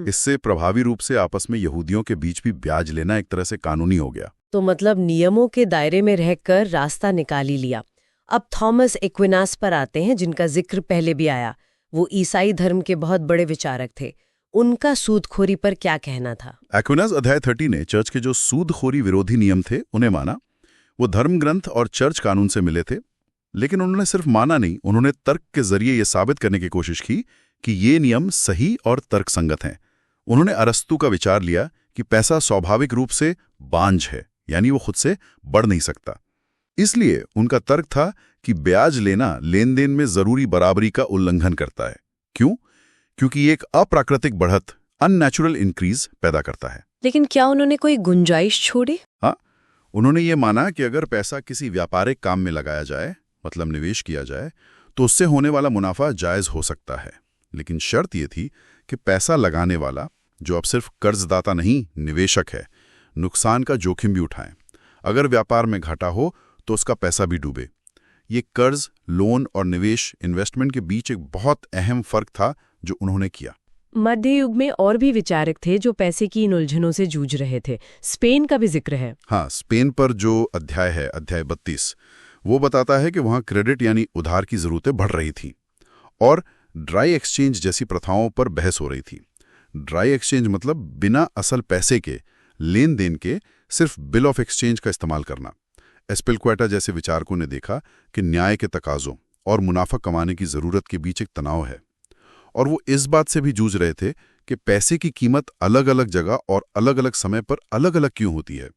इससे प्रभावी रूप से आपस में यहूदियों के बीच भी ब्याज लेना एक तरह से कानूनी हो गया। तो मतलब नियमों के दायरे में रहकर रास्ता निकाल ही लिया। अब थॉमस एक्विनास पर आते हैं, जिनका जिक्र पहले भी आया। वो ईसाई धर्म के बहुत बड़े विचारक थे। उनका सूदखोरी पर क्या कहना था? एक्विनास अध्याय 30 ने चर्च के जो सूदखोरी विरोधी नियम थे उन्हें माना। वो धर्म ग्रंथ और चर्च कानून से मिले थे, लेकिन उन्होंने सिर्फ माना नहीं, उन्होंने तर्क के जरिए ये साबित करने की कोशिश की कि ये नियम सही और तर्कसंगत हैं। उन्होंने अरस्तु का विचार लिया कि पैसा स्वाभाविक रूप से बांझ है, यानी वो खुद से बढ़ नहीं सकता। इसलिए उनका तर्क था कि ब्याज लेना लेन देन में जरूरी बराबरी का उल्लंघन करता है। क्यों? क्योंकि ये एक अप्राकृतिक बढ़त, अननेचुरल इंक्रीज पैदा करता है। लेकिन क्या उन्होंने कोई गुंजाइश छोड़ी? हाँ, उन्होंने ये माना कि अगर पैसा किसी व्यापारिक काम में लगाया जाए, मतलब निवेश किया जाए, तो उससे होने वाला मुनाफा जायज हो सकता है। लेकिन शर्त यह थी कि पैसा लगाने वाला, जो अब सिर्फ कर्जदाता नहीं निवेशक है, नुकसान का जोखिम भी उठाए। अगर व्यापार में घाटा हो तो उसका पैसा भी डूबे। ये कर्ज, लोन और निवेश इन्वेस्टमेंट के बीच एक बहुत अहम फर्क था जो उन्होंने किया। मध्य युग में और भी विचारक थे जो पैसे की इन उलझनों से जूझ रहे थे। स्पेन का भी जिक्र है। हाँ, स्पेन पर जो अध्याय है, अध्याय 32, वो बताता है कि वहाँ क्रेडिट यानी उधार की जरूरतें बढ़ रही थी और ड्राई एक्सचेंज जैसी प्रथाओं पर बहस हो रही थी। ड्राई एक्सचेंज मतलब बिना असल पैसे के लेन देन के सिर्फ बिल ऑफ एक्सचेंज का इस्तेमाल करना। एस्पिलक्वेटा जैसे विचारकों ने देखा कि न्याय के तकाजों और मुनाफा कमाने की जरूरत के बीच एक तनाव है, और वो इस बात से भी जूझ रहे थे कि पैसे की कीमत अलग अलग जगह और अलग अलग समय पर अलग अलग क्यों होती है।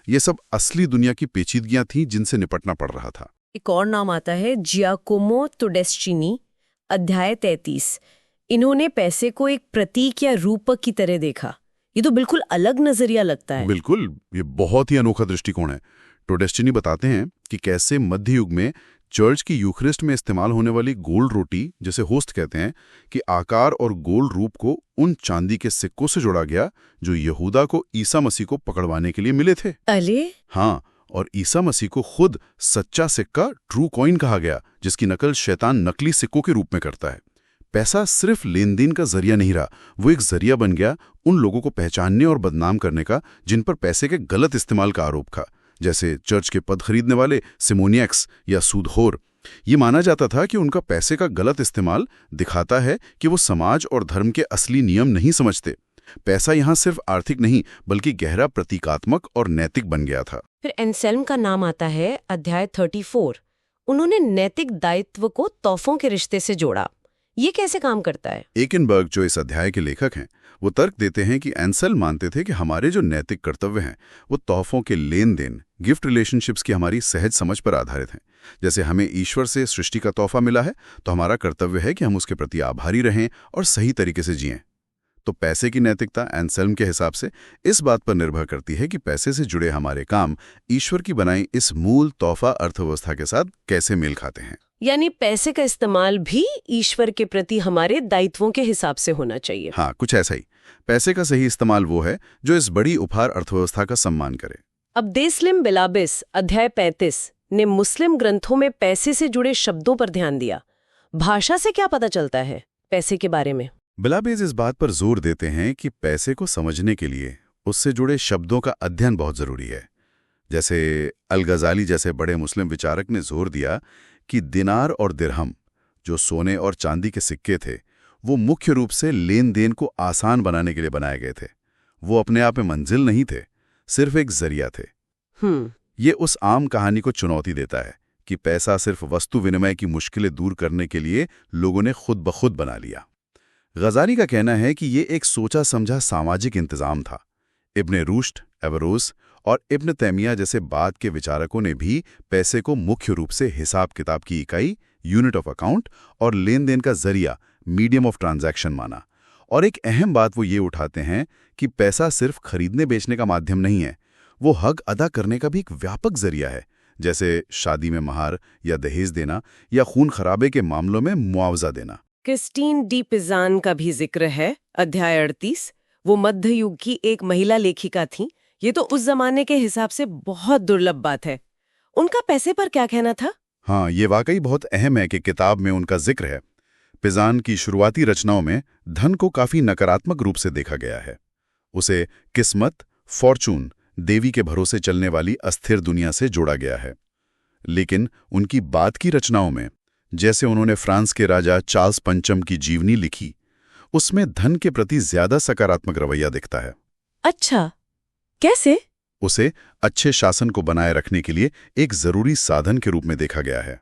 ये सब असली दुनिया की पेचीदगियां थीं जिनसे निपटना पड़ रहा था। एक और नाम आता है जियाकोमो टोडेस्चिनी, अध्याय 33। इन्होंने पैसे को एक प्रतीक या रूपक की तरह देखा। ये तो बिल्कुल अलग नजरिया लगता है। बिल्कुल, ये बहुत ही अनोखा दृष्टिकोण है। टोडेस्चिनी बताते हैं कि कैसे मध्य युग में चर्च की यूखरिस्ट में इस्तेमाल होने वाली गोल रोटी, जिसे होस्ट कहते हैं, कि आकार और गोल रूप को उन चांदी के सिक्कों से जोड़ा गया जो यहूदा को ईसा मसीह को पकड़वाने के लिए मिले थे। अरे हाँ, और ईसा मसीह को खुद सच्चा सिक्का, ट्रू कॉइन कहा गया, जिसकी नकल शैतान नकली सिक्कों के रूप में करता है। पैसा सिर्फ लेन देन का जरिया नहीं रहा, वो एक जरिया बन गया उन लोगों को पहचानने और बदनाम करने का जिन पर पैसे के गलत इस्तेमाल का आरोप था, जैसे चर्च के पद खरीदने वाले सिमोनियक्स या सूदखोर। ये माना जाता था कि उनका पैसे का गलत इस्तेमाल दिखाता है कि वो समाज और धर्म के असली नियम नहीं समझते। पैसा यहाँ सिर्फ आर्थिक नहीं बल्कि गहरा प्रतीकात्मक और नैतिक बन गया था। फिर एंसेल्म का नाम आता है अध्याय 34। उन्होंने नैतिक दायित्व को तोहफों के रिश्ते से जोड़ा। ये कैसे काम करता है? एकिनबर्ग, जो इस अध्याय के लेखक हैं, वो तर्क देते हैं कि एंसेल्म मानते थे कि हमारे जो नैतिक कर्तव्य हैं वो तोहफों के लेन देन, गिफ्ट रिलेशनशिप्स की हमारी सहज समझ पर आधारित हैं। जैसे हमें ईश्वर से सृष्टि का तोहफा मिला है तो हमारा कर्तव्य है कि हम उसके प्रति आभारी रहें और सही तरीके से जिएं। तो पैसे की नैतिकता एंसेल्म के हिसाब से इस बात पर निर्भर करती है कि पैसे से जुड़े हमारे काम ईश्वर की बनाई इस मूल तोहफा अर्थव्यवस्था के साथ कैसे मेल खाते हैं। यानी पैसे का इस्तेमाल भी ईश्वर के प्रति हमारे दायित्वों के हिसाब से होना चाहिए। हाँ, कुछ ऐसा ही। पैसे का सही इस्तेमाल वो है जो इस बड़ी उपहार अर्थव्यवस्था का सम्मान करे। अब देस्लिम बिलाबिस अध्याय 35 ने मुस्लिम ग्रंथों में पैसे से जुड़े शब्दों पर ध्यान दिया। भाषा से क्या पता चलता है पैसे के बारे में? बिलाबेज इस बात पर जोर देते हैं कि पैसे को समझने के लिए उससे जुड़े शब्दों का अध्ययन बहुत जरूरी है। जैसे अल-गज़ाली जैसे बड़े मुस्लिम विचारक ने जोर दिया कि दिनार और दिरहम, जो सोने और चांदी के सिक्के थे, वो मुख्य रूप से लेन देन को आसान बनाने के लिए बनाए गए थे। वो अपने आप में मंजिल नहीं थे, सिर्फ एक जरिया थे। ये उस आम कहानी को चुनौती देता है कि पैसा सिर्फ वस्तु विनिमय की मुश्किलें दूर करने के लिए लोगों ने खुद ब खुद बना लिया। गज़ाली का कहना है कि ये एक सोचा समझा सामाजिक इंतजाम था। इब्ने रुश्द, एवरोज और इब्न तैमिया जैसे बाद के विचारकों ने भी पैसे को मुख्य रूप से हिसाब किताब की इकाई, यूनिट ऑफ अकाउंट और लेन देन का जरिया, मीडियम ऑफ ट्रांजैक्शन माना। और एक अहम बात वो ये उठाते हैं कि पैसा सिर्फ खरीदने बेचने का माध्यम नहीं है, वो हक अदा करने का भी एक व्यापक जरिया है, जैसे शादी में महार या दहेज देना या खून खराबे के मामलों में मुआवजा देना। क्रिस्टीन डी पिज़ान का भी जिक्र है अध्याय 38। वो मध्य युग की एक महिला लेखिका थी। ये तो उस जमाने के हिसाब से बहुत दुर्लभ बात है। उनका पैसे पर क्या कहना था? हाँ, ये वाकई बहुत अहम है कि किताब में उनका जिक्र है। पिज़ान की शुरुआती रचनाओं में धन को काफी नकारात्मक रूप से देखा गया है। उसे किस्मत, फॉर्चून, देवी के भरोसे चलने वाली अस्थिर दुनिया से जोड़ा गया है। लेकिन उनकी बाद की रचनाओं में, जैसे उन्होंने फ्रांस के राजा चार्ल्स पंचम की जीवनी लिखी, उसमें धन के प्रति ज्यादा सकारात्मक रवैया दिखता है। अच्छा, कैसे? उसे अच्छे शासन को बनाए रखने के लिए एक जरूरी साधन के रूप में देखा गया है।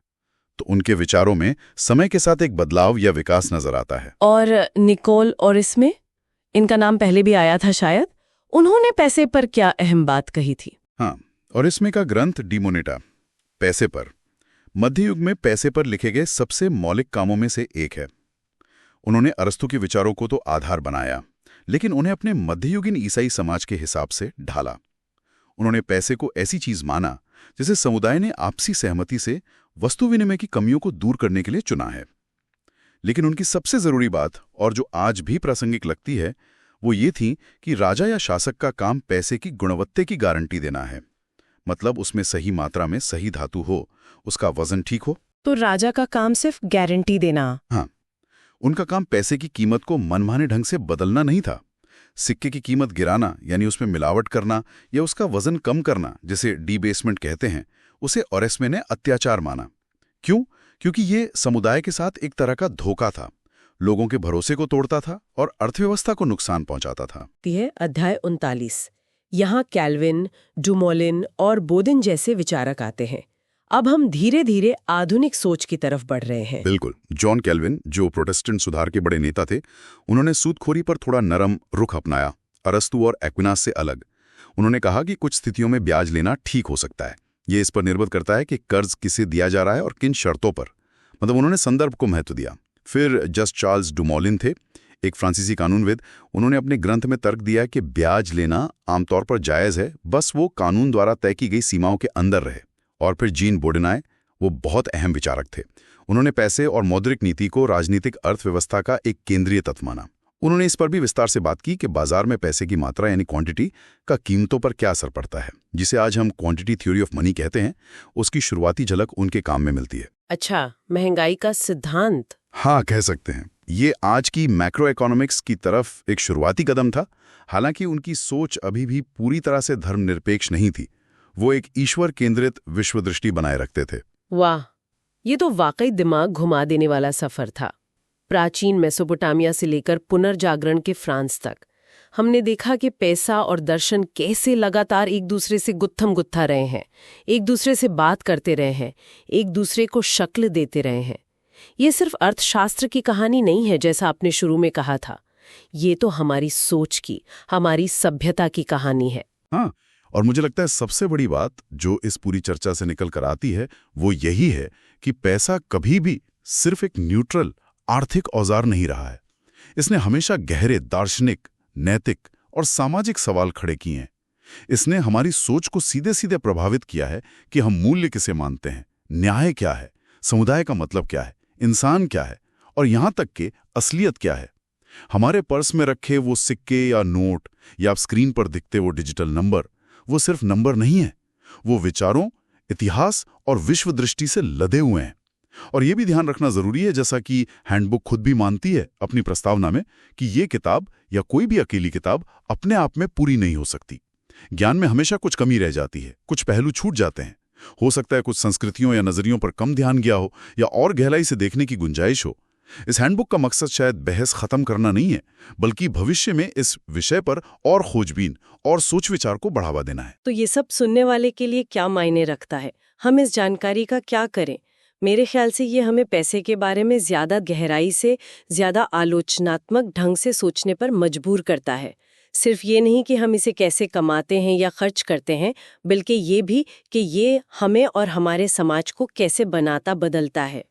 तो उनके विचारों में समय के साथ एक बदलाव या विकास नजर आता है। और निकोल और इसमें, इनका नाम पहले भी आया था शायद, उन्होंने पैसे पर क्या अहम बात कही थी? हाँ, और इसमें का ग्रंथ डिमोनेटा, पैसे पर, मध्य युग में पैसे पर लिखे गए सबसे मौलिक कामों में से एक है। उन्होंने अरस्तु के विचारों को तो आधार बनाया, लेकिन उन्हें अपने मध्ययुगीन ईसाई समाज के हिसाब से ढाला। उन्होंने पैसे को ऐसी चीज माना जिसे समुदाय ने आपसी सहमति से वस्तु विनिमय की कमियों को दूर करने के लिए चुना है। लेकिन उनकी सबसे जरूरी बात, और जो आज भी प्रासंगिक लगती है, वो ये थी कि राजा या शासक का काम पैसे की गुणवत्ता की गारंटी देना है। मतलब उसमें सही मात्रा में सही धातु हो, उसका वजन ठीक हो। तो राजा का काम सिर्फ गारंटी देना? हाँ, उनका काम पैसे की कीमत को मनमाने ढंग से बदलना नहीं था। सिक्के की कीमत गिराना, यानी उसमें मिलावट करना या उसका वजन कम करना, जिसे डीबेसमेंट कहते हैं, उसे ओरेस्मे ने अत्याचार माना। क्यों? क्योंकि ये समुदाय के साथ एक तरह का धोखा था, लोगों के भरोसे को तोड़ता था और अर्थव्यवस्था को नुकसान पहुंचाता था। अध्याय 39। यहाँ कैल्विन, डुमोलिन और बोदिन जैसे विचारक आते हैं। अब हम धीरे धीरे आधुनिक सोच की तरफ बढ़ रहे हैं। बिल्कुल। जॉन कैल्विन, जो प्रोटेस्टेंट सुधार के बड़े नेता थे, उन्होंने सूदखोरी पर थोड़ा नरम रुख अपनाया, अरस्तु और एक्विनास से अलग। उन्होंने कहा कि कुछ स्थितियों में ब्याज लेना ठीक हो सकता है। ये इस पर निर्भर करता है कि कर्ज किसे दिया जा रहा है और किन शर्तों पर। मतलब उन्होंने संदर्भ को महत्व दिया। फिर जस्ट चार्ल्स डुमोलिन थे, एक फ्रांसीसी कानूनविद। उन्होंने अपने ग्रंथ में तर्क दिया कि ब्याज लेना आमतौर पर जायज़ है, बस वो कानून द्वारा तय की गई सीमाओं के अंदर रहे। और फिर जीन बोडेनाय, वो बहुत अहम विचारक थे। उन्होंने पैसे और मौद्रिक नीति को राजनीतिक अर्थव्यवस्था का एक केंद्रीय तत्व माना। उन्होंने इस पर भी विस्तार से बात की कि बाजार में पैसे की मात्रा यानी क्वांटिटी का कीमतों पर क्या असर पड़ता है, जिसे आज हम क्वांटिटी थ्योरी ऑफ मनी कहते हैं। उसकी शुरुआती झलक उनके काम में मिलती है। अच्छा, महंगाई का सिद्धांत? हाँ, कह सकते हैं। ये आज की मैक्रो इकोनॉमिक्स की तरफ एक शुरुआती कदम था। हालांकि उनकी सोच अभी भी पूरी तरह से धर्मनिरपेक्ष नहीं थी। वो एक ईश्वर केंद्रित विश्व दृष्टि बनाए रखते थे। वाह, ये तो वाकई दिमाग घुमा देने वाला सफर था। प्राचीन मेसोपोटामिया से लेकर पुनर्जागरण के फ्रांस तक हमने देखा कि पैसा और दर्शन कैसे लगातार एक दूसरे से गुत्थम गुत्था रहे हैं, एक दूसरे से बात करते रहे हैं, एक दूसरे को शक्ल देते रहे हैं। ये सिर्फ अर्थशास्त्र की कहानी नहीं है जैसा आपने शुरू में कहा था, ये तो हमारी सोच की, हमारी सभ्यता की कहानी है। हाँ, और मुझे लगता है सबसे बड़ी बात जो इस पूरी चर्चा से निकल कर आती है वो यही है कि पैसा कभी भी सिर्फ एक न्यूट्रल आर्थिक औजार नहीं रहा है। इसने हमेशा गहरे दार्शनिक, नैतिक और सामाजिक सवाल खड़े किए हैं। इसने हमारी सोच को सीधे सीधे प्रभावित किया है कि हम मूल्य किसे मानते हैं, न्याय क्या है, समुदाय का मतलब क्या है, इंसान क्या है, और यहां तक कि असलियत क्या है। हमारे पर्स में रखे वो सिक्के या नोट या स्क्रीन पर दिखते वो डिजिटल नंबर, वो सिर्फ नंबर नहीं है, वो विचारों, इतिहास और विश्व दृष्टि से लदे हुए हैं। और ये भी ध्यान रखना जरूरी है, जैसा कि हैंडबुक खुद भी मानती है अपनी प्रस्तावना में, कि ये किताब या कोई भी अकेली किताब अपने आप में पूरी नहीं हो सकती। ज्ञान में हमेशा कुछ कमी रह जाती है, कुछ पहलू छूट जाते हैं। हो सकता है कुछ संस्कृतियों या नजरियों पर कम ध्यान गया हो या और गहराई से देखने की गुंजाइश हो। इस हैंडबुक का मकसद शायद बहस खत्म करना नहीं है, बल्कि भविष्य में इस विषय पर और खोजबीन और सोच विचार को बढ़ावा देना है। तो ये सब सुनने वाले के लिए क्या मायने रखता है? हम इस जानकारी का क्या करें? मेरे ख्याल से ये हमें पैसे के बारे में ज्यादा गहराई से, ज्यादा आलोचनात्मक ढंग से सोचने पर मजबूर करता है। सिर्फ ये नहीं कि हम इसे कैसे कमाते हैं या खर्च करते हैं, बल्कि ये भी कि ये हमें और हमारे समाज को कैसे बनाता बदलता है।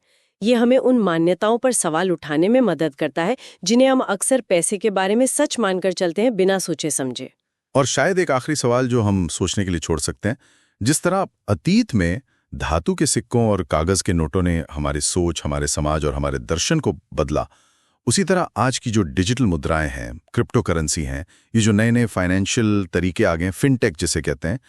ये हमें उन मान्यताओं पर सवाल उठाने में मदद करता है जिन्हें हम अक्सर पैसे के बारे में सच मानकर चलते हैं, बिना सोचे समझे। और शायद एक आखिरी सवाल जो हम सोचने के लिए छोड़ सकते हैं, जिस तरह अतीत में धातु के सिक्कों और कागज के नोटों ने हमारी सोच, हमारे समाज और हमारे दर्शन को बदला, उसी तरह आज की जो डिजिटल मुद्राएं हैं, क्रिप्टो करेंसी हैं, ये जो नए नए फाइनेंशियल तरीके आ गए, फिनटेक जिसे कहते हैं,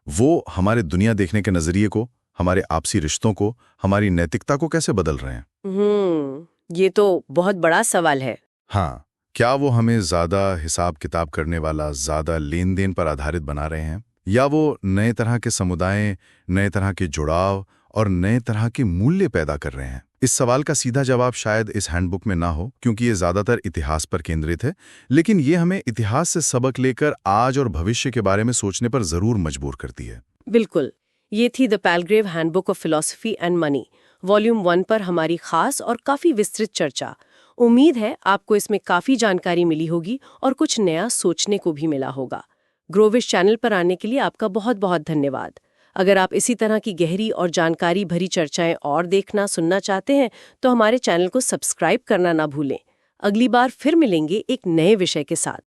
वो हमारे दुनिया देखने के नजरिए को, हमारे आपसी रिश्तों को, हमारी नैतिकता को कैसे बदल रहे हैं? ये तो बहुत बड़ा सवाल है। हाँ, क्या वो हमें ज्यादा हिसाब किताब करने वाला, ज्यादा लेन देन पर आधारित बना रहे हैं, या वो नए तरह के समुदाय, नए तरह के जुड़ाव और नए तरह के मूल्य पैदा कर रहे हैं? इस सवाल का सीधा जवाब शायद इस हैंडबुक में ना हो, क्योंकि ये ज्यादातर इतिहास पर केंद्रित है, लेकिन ये हमें इतिहास से सबक लेकर आज और भविष्य के बारे में सोचने पर जरूर मजबूर करती है। बिल्कुल। ये थी the Palgrave handbook of philosophy and money, volume 1 पर हमारी खास और काफी विस्तृत चर्चा। उम्मीद है आपको इसमें काफी जानकारी मिली होगी और कुछ नया सोचने को भी मिला होगा। ग्रोविश चैनल पर आने के लिए आपका बहुत बहुत धन्यवाद। अगर आप इसी तरह की गहरी और जानकारी भरी चर्चाएं और देखना सुनना चाहते हैं तो हमारे चैनल को सब्सक्राइब करना ना भूलें। अगली बार फिर मिलेंगे एक नए विषय के साथ।